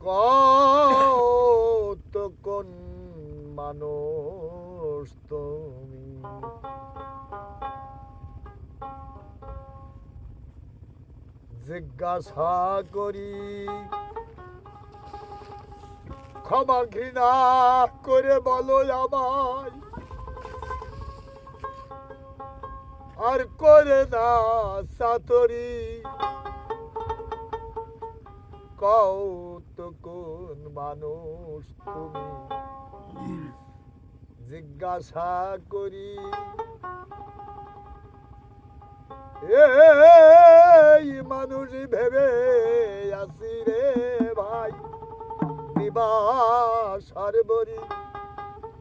কত কোন মানুষ তুমি, জিজ্ঞাসা করি ক্ষমা ঘৃণা করে বলো আমায়, আর করে না সাতরি। কত কোন মানুষ তুমি, জিজ্ঞাসা করি। এই মানুষ ভেবে আসি রে ভাই, দিবাস আর বরি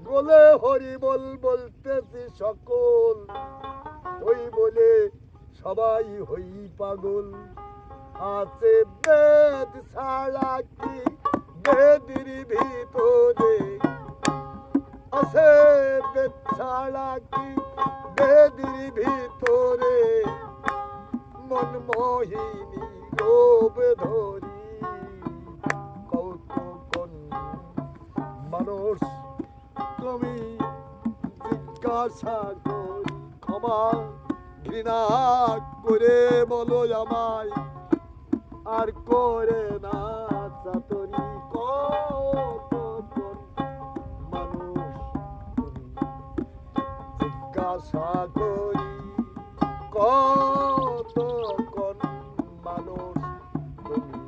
বলে হরি বল বলতেছি সকল, ওই বলে সবাই হই পাগল। আছে বেদ ছাড়া কি বেদির ভিতরে, আছে বেদ ছাড়া কি বেদির ভিতরে, মন মোহিনী লোভ ধরি। কৌতুকন মানুষ তুমি, জিজ্ঞাসা করি ক্ষমা ঘৃণা করে বলো আমায়, আর করে না চাতরি। কতক্ষণ মানুষ তুমি, জিজ্ঞাসা করি কতক্ষণ মানুষ তুমি।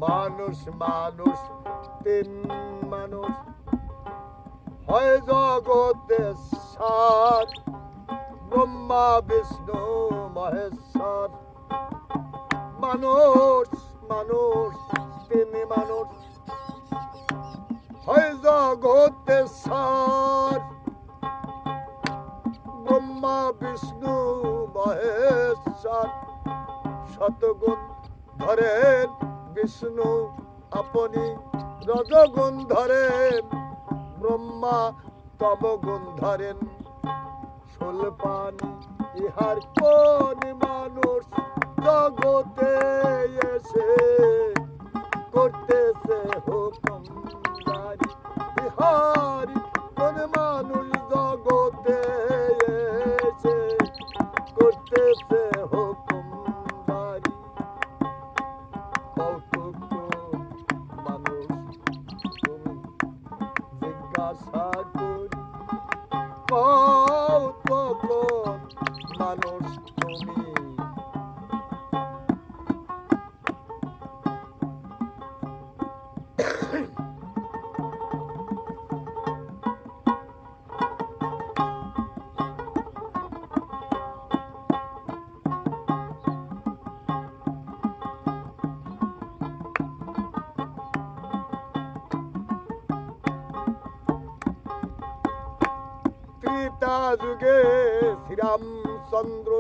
মানুষ মানুষ তিন মানুষ হয় জগতে সাত, ব্রহ্মা বিষ্ণু মহেশ্বর। মানুষ মানুষ তিন মানুষ হয় জগতে সাত, ব্রহ্মা বিষ্ণু মহেশ্বর। শতগুণ ধরেন বিষ্ণু আপনি, রজগুণ ধরেন ব্রহ্মা, তমগুণ ধরেন শূলপাণি। ইহার কোন মানুষ জগতে এসে করতেছে হুকুমদারি। ইহার কোন মানুষ জগতে এসে করতেছে হুকুমদারি। মানুষ তুমি, জিজ্ঞাসা করি কতক্ষণ মানুষ তুমি। ত্রেতা যুগে শ্রীরামচন্দ্র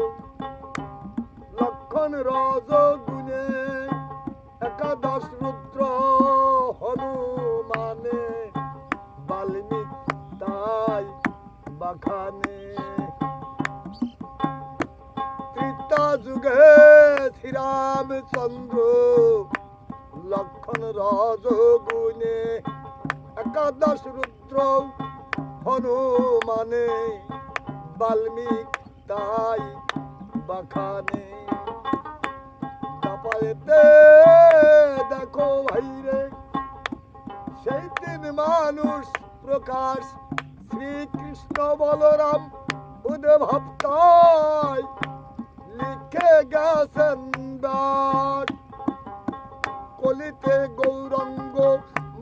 লক্ষণ রজগুণে, একাদশ রুদ্র হনুমানে, বাল্মীক তাই বাখানে। ত্রেতা যুগে শ্রীরামচন্দ্র লক্ষণ রজগুণে, একাদশ রুদ্র হনুমানে, বাল্মীক তাই বাখানে। চাপায়েতে দেখো ভাইরে সেই তিন মানুষ প্রকাশ, শ্রীকৃষ্ণ বলরাম উদ্ভব তাই লিখে গেছেন দান। কলিতে গৌরাঙ্গ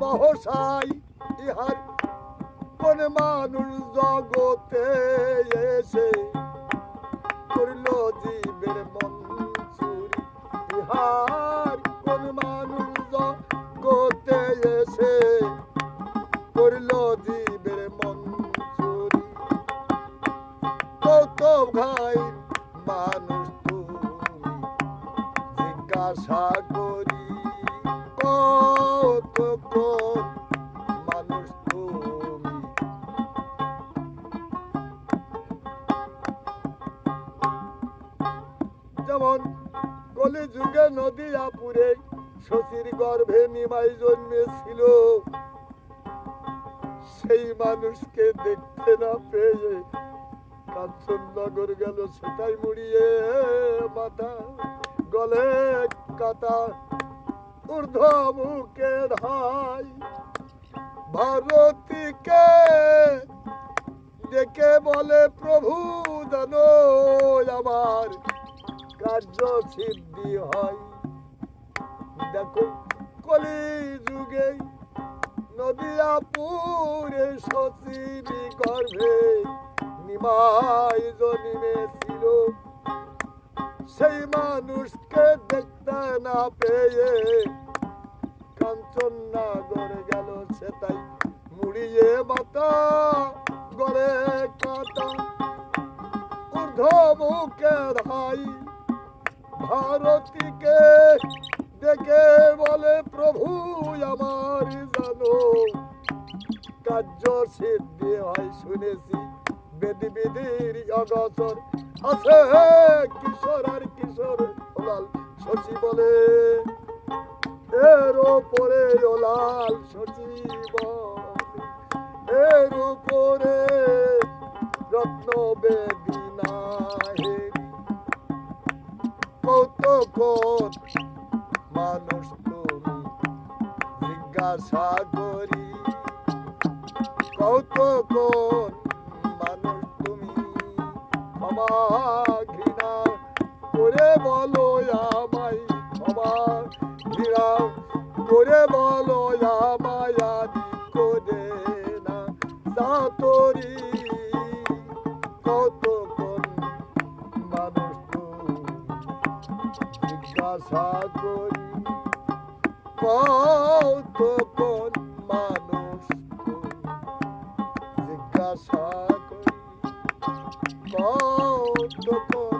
মহাশয়, ইহার কোন মানুষ জগতে এসে করল জীবের মন চুরি। ইহার কোন মানুষ জগতে এসে করল জীবের মন চুরি। জিজ্ঞাসা করি কত কোন মানুষ তুমি। যেমন কলি যুগে নদিয়াপুরে শশীর গর্ভে নিমাই জন্মেছিল, সেই মানুষকে দেখতে না পেয়ে কাঞ্চননগর গেল, সেটাই মুড়িয়ে মাথা গলে কাটা ঊর্ধ্ব মুখে ধাই। ভারতীকে ডেকে বলে প্রভু জানো আমার কার্য সিদ্ধি হয়। দেখো কলি যুগে নদিয়াপুরে শশীর গর্ভে নিমাই জন্মেছিল, সেই মানুষকে দেখতে না পেয়ে কাঞ্চননগর গেল, সেটাই মুড়িয়ে মাথা গলে কাটা ঊর্ধ্ব মুখে ধাই। ভারতীকে দেখে বলে প্রভু আমার জানো কার্য সিদ্ধি হয়। শুনেছি বেদি বিধির অগসর আছে কিশোর আর কিশোর ওলাল শশী বলে, এর উপরে ওলাল শশী বলে, এর উপরে রত্ন বেদি নাহি। কত কোন মানুষ তুমি জিজ্ঞাসা করি কত কোন মানুষ তুমি। ক্ষমা ঘৃণা করে বলো আমায়, ক্ষমা ঘৃণা করে বলো আমায় আদি করে না সাতরি। কত কোন মানুষ তুমি জিজ্ঞাসা করি কত কোন মানুষ তুমি জিজ্ঞাসা করি কত কোন